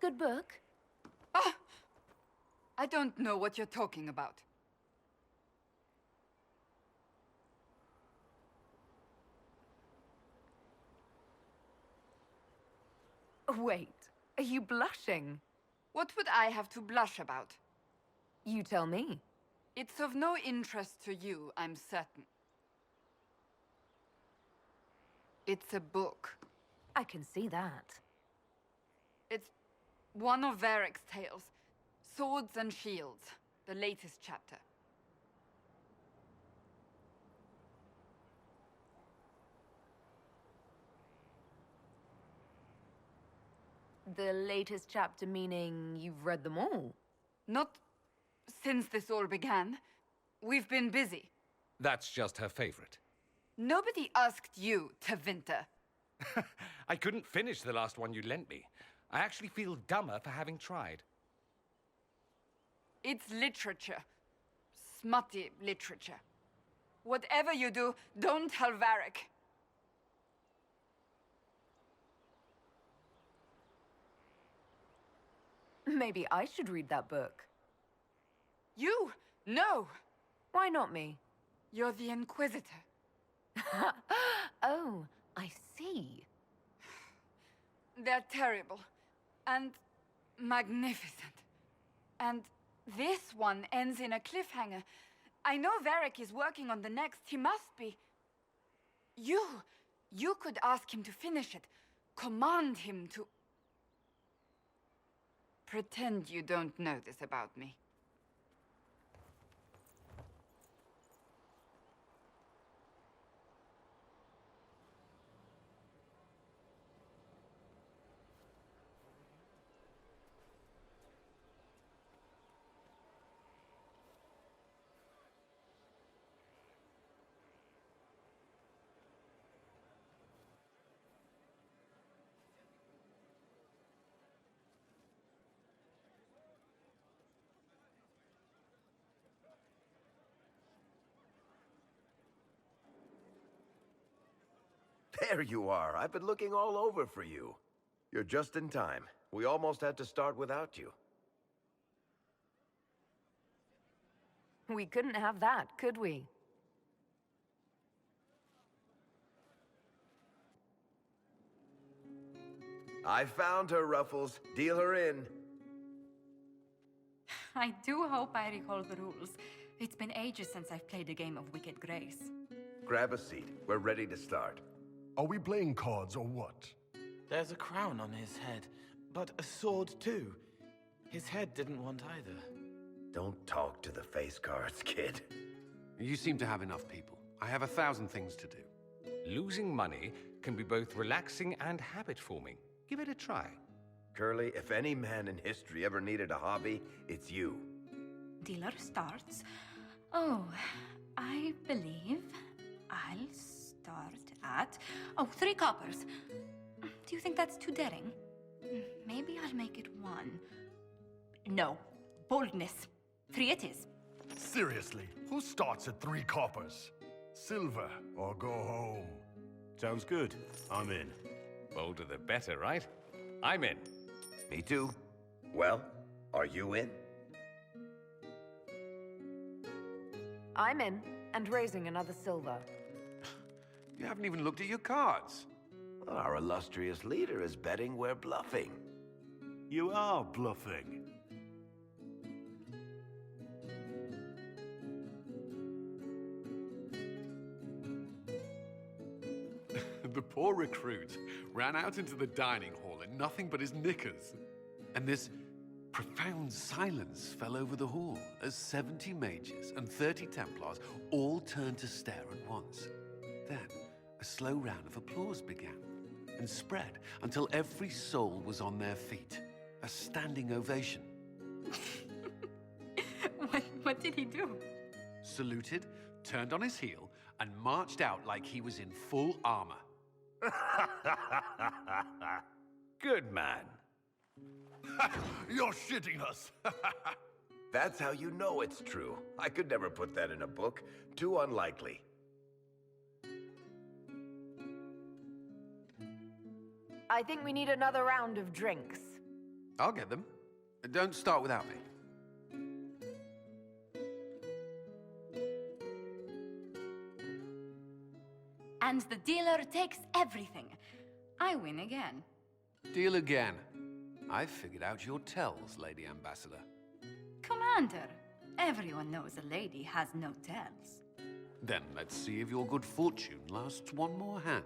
Good book. Ah! I don't know what you're talking about. Wait, are you blushing? What would I have to blush about? You tell me. It's of no interest to you, I'm certain. It's a book. I can see that. It's one of Varric's tales. Swords and Shields, the latest chapter. The latest chapter meaning you've read them all? Not since this all began. We've been busy. That's just her favorite. Nobody asked you, Tevinter. I couldn't finish the last one you lent me. I actually feel dumber for having tried. It's literature. Smutty literature. Whatever you do, don't tell Varric. Maybe I should read that book. You? No! Why not me? You're the Inquisitor. Oh, I see. They're terrible. And magnificent. And this one ends in a cliffhanger. I know Varric is working on the next. He must be. You could ask him to finish it. Command him to... Pretend you don't know this about me. There you are. I've been looking all over for you. You're just in time. We almost had to start without you. We couldn't have that, could we? I found her, Ruffles. Deal her in. I do hope I recall the rules. It's been ages since I've played a game of Wicked Grace. Grab a seat. We're ready to start. Are we playing cards or what? There's a crown on his head, but a sword too. His head didn't want either. Don't talk to the face cards, kid. You seem to have enough people. I have 1,000 things to do. Losing money can be both relaxing and habit-forming. Give it a try. Curly, if any man in history ever needed a hobby, it's you. Dealer starts. Oh, I believe I'll start at... Oh, 3 coppers. Do you think that's too daring? Maybe I'll make it 1. No. Boldness. 3 it is. Seriously, who starts at 3 coppers? Silver or go home? Sounds good. I'm in. Bolder the better, right? I'm in. Me too. Well, are you in? I'm in, and raising another silver. You haven't even looked at your cards. Our illustrious leader is betting we're bluffing. You are bluffing. The poor recruit ran out into the dining hall in nothing but his knickers. And this profound silence fell over the hall as 70 mages and 30 Templars all turned to stare at once. Then, a slow round of applause began and spread until every soul was on their feet. A standing ovation. What did he do? Saluted, turned on his heel, and marched out like he was in full armor. Good man. You're shitting us! That's how you know it's true. I could never put that in a book. Too unlikely. I think we need another round of drinks. I'll get them. Don't start without me. And the dealer takes everything. I win again. Deal again. I've figured out your tells, Lady Ambassador. Commander, everyone knows a lady has no tells. Then let's see if your good fortune lasts one more hand.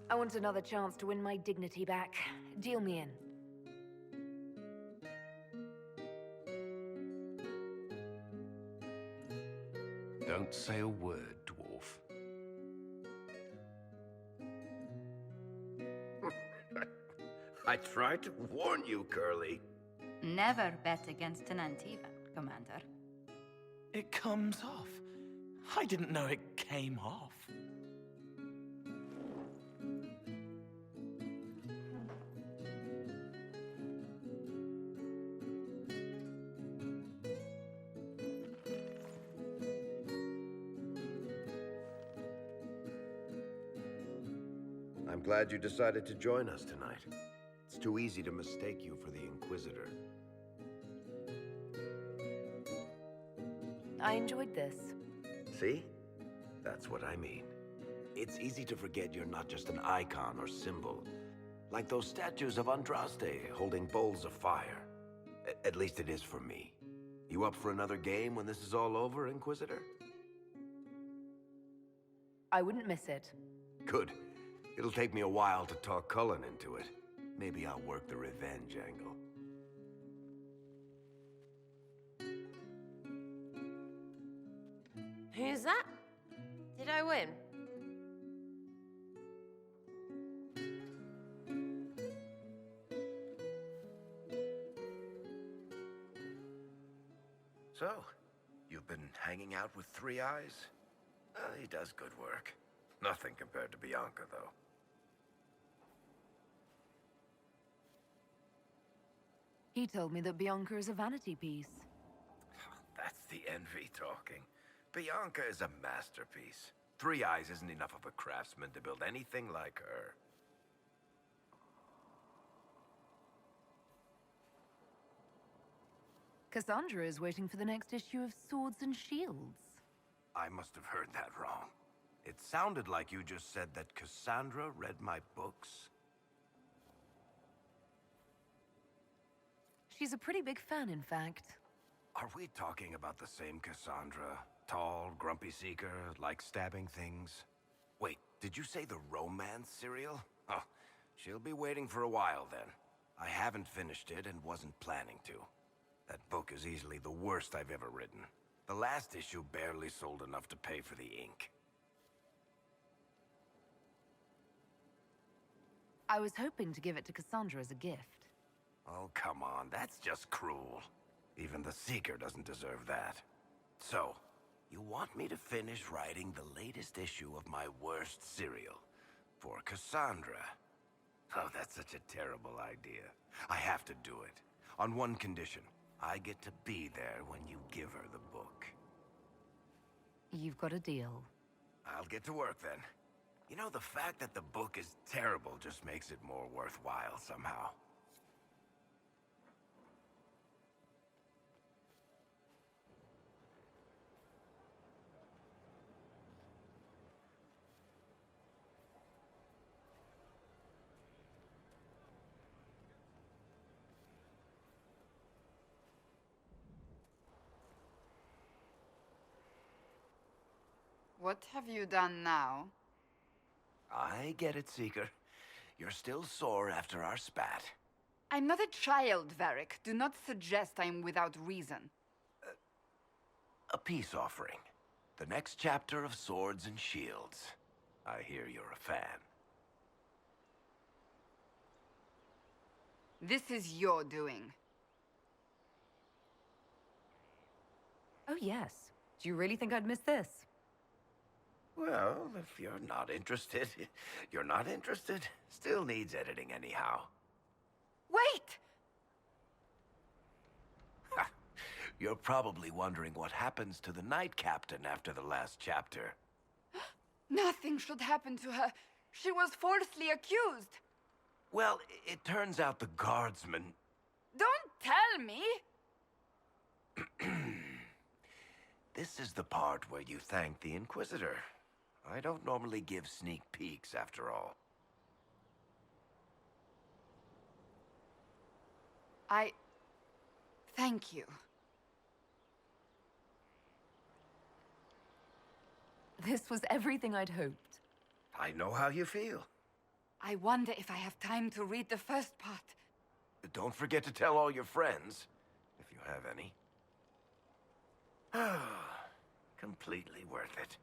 I want another chance to win my dignity back. Deal me in. Don't say a word, dwarf. I tried to warn you, Curly. Never bet against an Antivan, Commander. It comes off. I didn't know it came off. I'm glad you decided to join us tonight. It's too easy to mistake you for the Inquisitor. I enjoyed this. See? That's what I mean. It's easy to forget you're not just an icon or symbol. Like those statues of Andraste holding bowls of fire. At least it is for me. You up for another game when this is all over, Inquisitor? I wouldn't miss it. Good. It'll take me a while to talk Cullen into it. Maybe I'll work the revenge angle. Who's that? Did I win? So, you've been hanging out with Three Eyes? He does good work. Nothing compared to Bianca, though. He told me that Bianca is a vanity piece. That's the envy talking. Bianca is a masterpiece. Three Eyes isn't enough of a craftsman to build anything like her. Cassandra is waiting for the next issue of Swords and Shields. I must have heard that wrong. It sounded like you just said that Cassandra read my books. She's a pretty big fan, in fact. Are we talking about the same Cassandra? Tall, grumpy seeker, like stabbing things? Wait, did you say the romance serial? Oh, she'll be waiting for a while then. I haven't finished it and wasn't planning to. That book is easily the worst I've ever written. The last issue barely sold enough to pay for the ink. I was hoping to give it to Cassandra as a gift. Oh, come on, that's just cruel. Even the Seeker doesn't deserve that. So, you want me to finish writing the latest issue of my worst serial for Cassandra? Oh, that's such a terrible idea. I have to do it. On one condition. I get to be there when you give her the book. You've got a deal. I'll get to work then. You know, the fact that the book is terrible just makes it more worthwhile somehow. What have you done now? I get it, Seeker. You're still sore after our spat. I'm not a child, Varric. Do not suggest I'm without reason. A peace offering. The next chapter of Swords and Shields. I hear you're a fan. This is your doing. Oh, yes. Do you really think I'd miss this? Well, if you're not interested, you're not interested. Still needs editing anyhow. Wait! Ha! You're probably wondering what happens to the Knight Captain after the last chapter. Nothing should happen to her. She was falsely accused. Well, it turns out the guardsman... Don't tell me! This is the part where you thank the Inquisitor. I don't normally give sneak peeks, after all. Thank you. This was everything I'd hoped. I know how you feel. I wonder if I have time to read the first part. Don't forget to tell all your friends, if you have any. Completely worth it.